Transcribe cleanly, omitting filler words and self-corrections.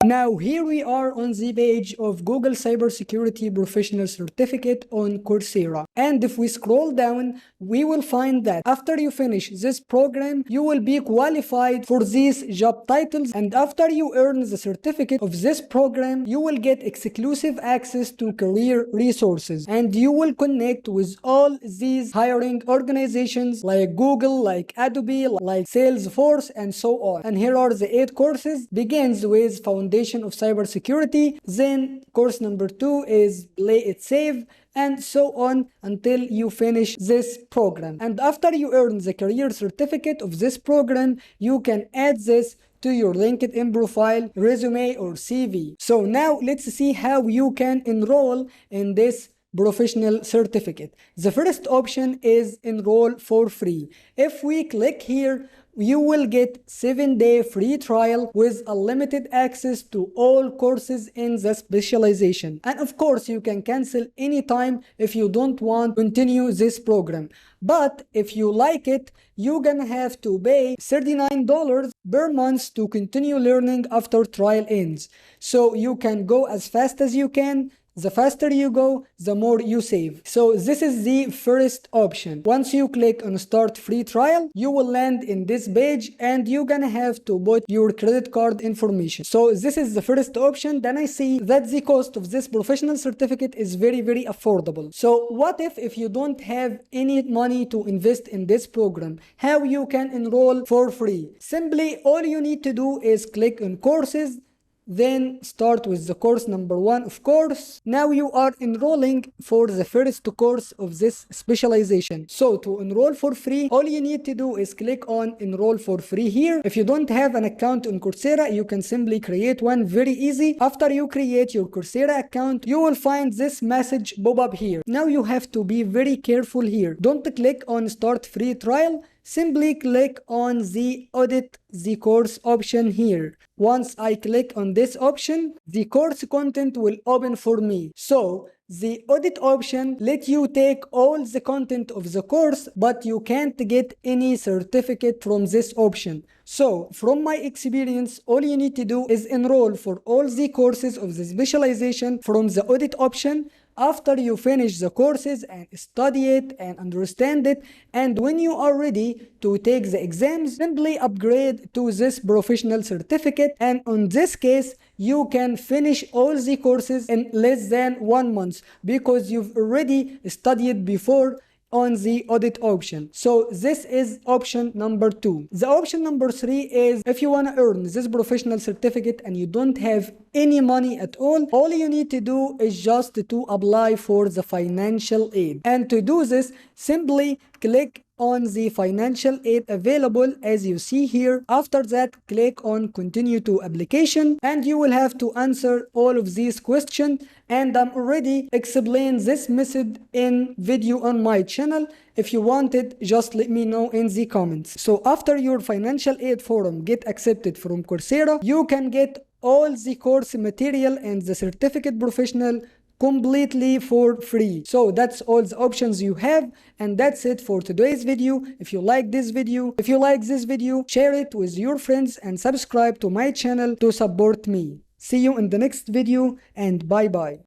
Now here we are on the page of Google Cybersecurity Professional Certificate on Coursera. And if we scroll down, we will find that after you finish this program, you will be qualified for these job titles. And after you earn the certificate of this program, you will get exclusive access to career resources. And you will connect with all these hiring organizations like Google, like Adobe, like Salesforce, and so on. And here are the 8 courses. Begins with Foundation of Cybersecurity. Then course number 2 is Play It Safe, and so on until you finish this program. And after you earn the career certificate of this program, you can add this to your LinkedIn profile, resume, or CV. So now let's see how you can enroll in this professional certificate. The first option is enroll for free. If we click here, you will get 7-day free trial with unlimited access to all courses in the specialization. And of course, you can cancel anytime if you don't want to continue this program. But if you like it, you're gonna have to pay $39 per month to continue learning after trial ends. So you can go as fast as you can. The faster you go, the more you save. So this is the first option. Once you click on start free trial, you will land in this page and you're gonna have to put your credit card information. So this is the first option. Then I see that the cost of this professional certificate is very affordable. So what if you don't have any money to invest in this program? How you can enroll for free? Simply all you need to do is click on courses, then start with the course number 1, of course. Now you are enrolling for the first course of this specialization. So to enroll for free, all you need to do is click on enroll for free here. If you don't have an account on Coursera, you can simply create one, very easy. After you create your Coursera account, you will find this message pop up here. Now you have to be very careful here. Don't click on start free trial. Simply click on the audit the course option here. Once I click on this option, the course content will open for me. So the audit option let you take all the content of the course, but you can't get any certificate from this option. So from my experience, all you need to do is enroll for all the courses of the specialization from the audit option. After you finish the courses and study it and understand it, and when you are ready to take the exams, simply upgrade to this professional certificate. And in this case, you can finish all the courses in less than 1 month because you've already studied before on the audit option. So this is option number 2. The option number 3 is if you want to earn this professional certificate and you don't have any money at all you need to do is just to apply for the financial aid. And to do this, simply click on the financial aid available as you see here. After that, click on continue to application and you will have to answer all of these questions, and I'm already explained this method in video on my channel. If you want it, just let me know in the comments. So after your financial aid form get accepted from Coursera, you can get all the course material and the certificate professional completely for free. So that's all the options you have, and that's it for today's video. If you like this video, share it with your friends and subscribe to my channel to support me. See you in the next video, and bye bye.